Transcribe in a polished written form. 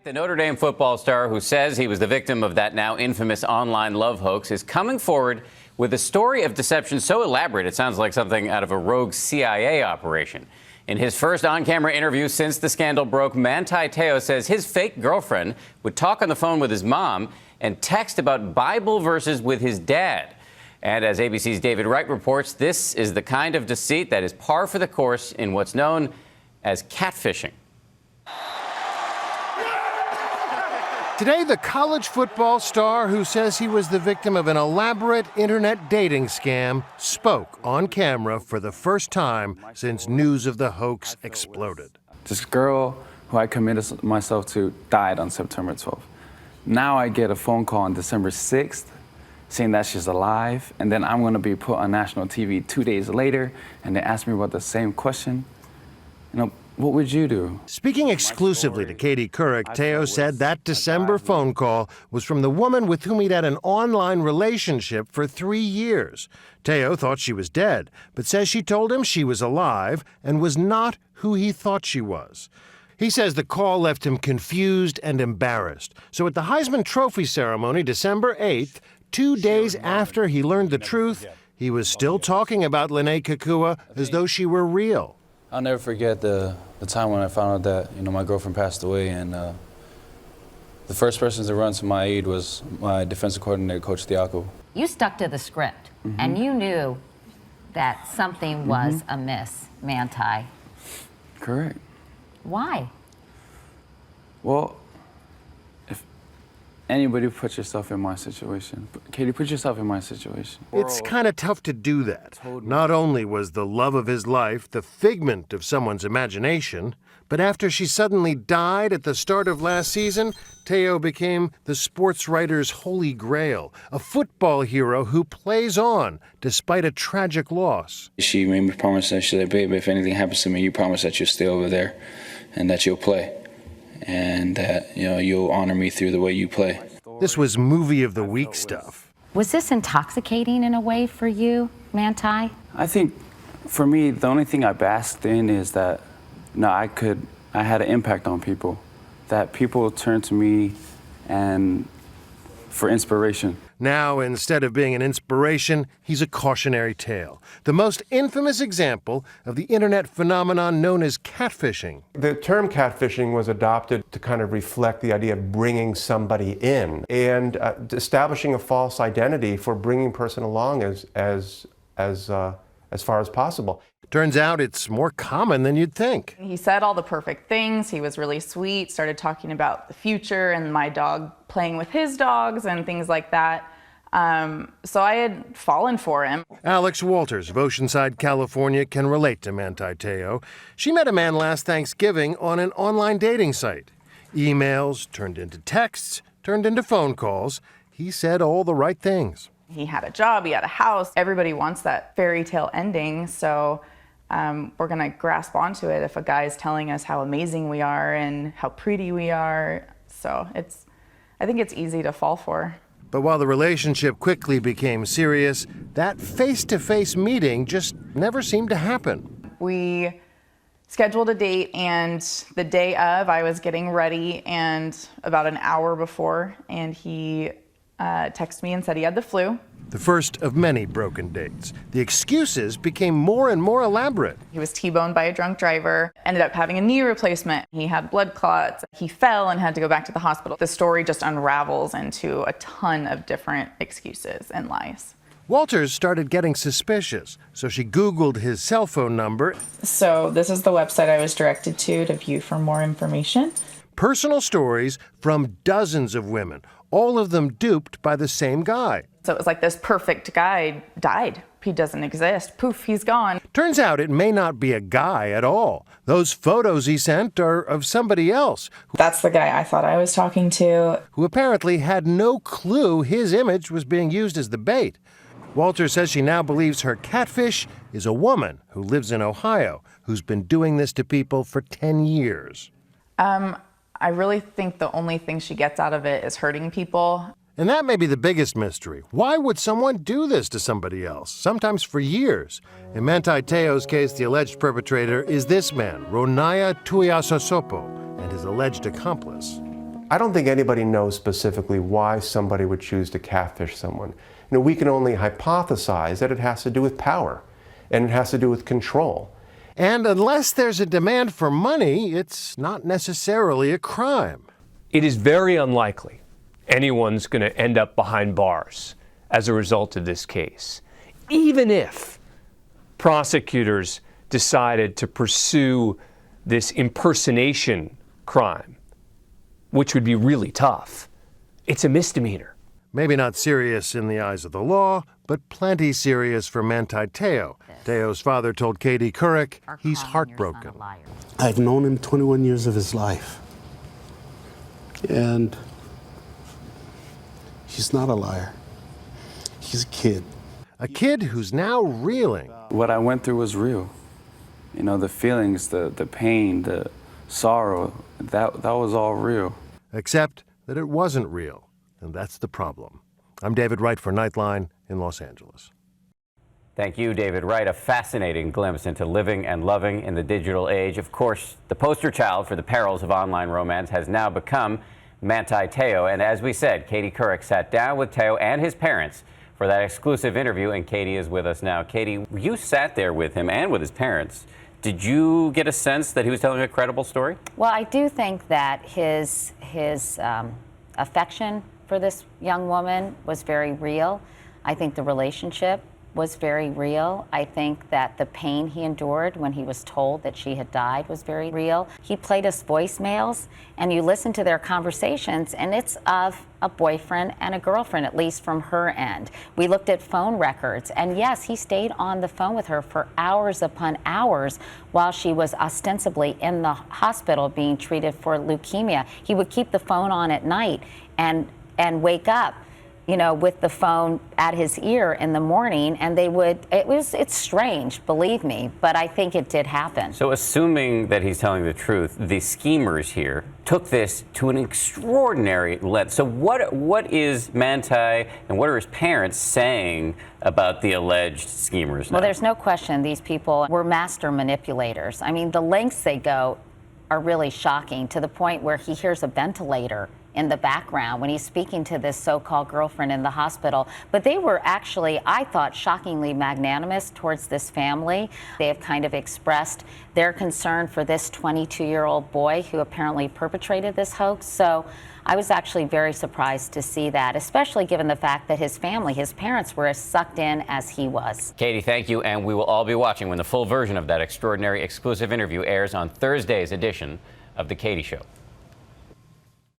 The Notre Dame football star who says he was the victim of that now infamous online love hoax is coming forward with a story of deception so elaborate it sounds like something out of a rogue CIA operation. In his first on-camera interview since the scandal broke, Manti Te'o says his fake girlfriend would talk on the phone with his mom and text about Bible verses with his dad. And as ABC's David Wright reports, this is the kind of deceit that is par for the course in what's known as catfishing. Today, the college football star who says he was the victim of an elaborate internet dating scam spoke on camera for the first time since news of the hoax exploded. This girl who I committed myself to died on September 12th. Now I get a phone call on December 6th saying that she's alive, and then I'm going to be put on national TV 2 days later, and they ask me about the same question. What would you do? Speaking exclusively to Katie Couric, Te'o said that December phone call was from the woman with whom he'd had an online relationship for 3 years. Te'o thought she was dead, but says she told him she was alive and was not who he thought she was. He says the call left him confused and embarrassed. So at the Heisman Trophy ceremony, December 8th, 2 days after he learned the truth, he was still talking about Lene Kekua as though she were real. I'll never forget the time when I found out that my girlfriend passed away, and the first person to run to my aid was my defensive coordinator, Coach Diaco. You stuck to the script, and you knew that something was amiss, Manti. Correct. Why? Well, if anybody put yourself in my situation, Katie, put yourself in my situation. It's kind of tough to do that. Not only was the love of his life the figment of someone's imagination, but after she suddenly died at the start of last season, Te'o became the sports writer's holy grail, a football hero who plays on despite a tragic loss. She made me promise that she said, babe, if anything happens to me, you promise that you'll stay over there and that you'll play. And that, you'll honor me through the way you play. This was movie of the week stuff. Was this intoxicating in a way for you, Manti? I think for me, the only thing I basked in is that I had an impact on people, that people turned to me and for inspiration. Now, instead of being an inspiration, he's a cautionary tale. The most infamous example of the internet phenomenon known as catfishing. The term catfishing was adopted to kind of reflect the idea of bringing somebody in and establishing a false identity for bringing a person along as far as possible. Turns out it's more common than you'd think. He said all the perfect things. He was really sweet, started talking about the future and my dog playing with his dogs and things like that. So I had fallen for him. Alex Walters of Oceanside, California, can relate to Manti Te'o. She met a man last Thanksgiving on an online dating site. Emails turned into texts, turned into phone calls. He said all the right things. He had a job, he had a house. Everybody wants that fairy tale ending, so we're gonna grasp onto it if a guy is telling us how amazing we are and how pretty we are. So I think it's easy to fall for. But while the relationship quickly became serious, that face-to-face meeting just never seemed to happen. We scheduled a date, and the day of, I was getting ready, and about an hour before, and he texted me and said he had the flu. The first of many broken dates. The excuses became more and more elaborate. He was T-boned by a drunk driver, ended up having a knee replacement. He had blood clots. He fell and had to go back to the hospital. The story just unravels into a ton of different excuses and lies. Walters started getting suspicious, so she Googled his cell phone number. So this is the website I was directed to view for more information. Personal stories from dozens of women, all of them duped by the same guy. So it was like this perfect guy died. He doesn't exist. Poof, he's gone. Turns out it may not be a guy at all. Those photos he sent are of somebody else. That's the guy I thought I was talking to. Who apparently had no clue his image was being used as the bait. Walter says she now believes her catfish is a woman who lives in Ohio, who's been doing this to people for 10 years. I really think the only thing she gets out of it is hurting people. And that may be the biggest mystery. Why would someone do this to somebody else, sometimes for years? In Manti Te'o's case, the alleged perpetrator is this man, Ronaya Tuiasosopo, and his alleged accomplice. I don't think anybody knows specifically why somebody would choose to catfish someone. We can only hypothesize that it has to do with power, and it has to do with control. And unless there's a demand for money, it's not necessarily a crime. It is very unlikely anyone's going to end up behind bars as a result of this case, even if prosecutors decided to pursue this impersonation crime, which would be really tough. It's a misdemeanor. Maybe not serious in the eyes of the law, but plenty serious for Manti Te'o. Te'o's father told Katie Couric he's heartbroken. I've known him 21 years of his life. And he's not a liar. He's a kid. A kid who's now reeling. What I went through was real. The feelings, the pain, the sorrow, that was all real. Except that it wasn't real, and that's the problem. I'm David Wright for Nightline in Los Angeles. Thank you, David Wright. A fascinating glimpse into living and loving in the digital age. Of course, the poster child for the perils of online romance has now become Manti Te'o. And as we said, Katie Couric sat down with Te'o and his parents for that exclusive interview, and Katie is with us now. Katie, you sat there with him and with his parents. Did you get a sense that he was telling a credible story? Well, I do think that his affection for this young woman was very real. I think the relationship was very real. I think that the pain he endured when he was told that she had died was very real. He played us voicemails, and you listen to their conversations, and it's of a boyfriend and a girlfriend, at least from her end. We looked at phone records, and yes, he stayed on the phone with her for hours upon hours while she was ostensibly in the hospital being treated for leukemia. He would keep the phone on at night and wake up, with the phone at his ear in the morning, and it's strange, believe me, but I think it did happen. So assuming that he's telling the truth, the schemers here took this to an extraordinary length. So what is Manti and what are his parents saying about the alleged schemers now? Well, there's no question these people were master manipulators. I mean, the lengths they go are really shocking, to the point where he hears a ventilator in the background when he's speaking to this so-called girlfriend in the hospital. But they were actually, I thought, shockingly magnanimous towards this family. They have kind of expressed their concern for this 22-year-old boy who apparently perpetrated this hoax. So I was actually very surprised to see that, especially given the fact that his family, his parents, were as sucked in as he was. Katie, thank you, and we will all be watching when the full version of that extraordinary exclusive interview airs on Thursday's edition of The Katie Show.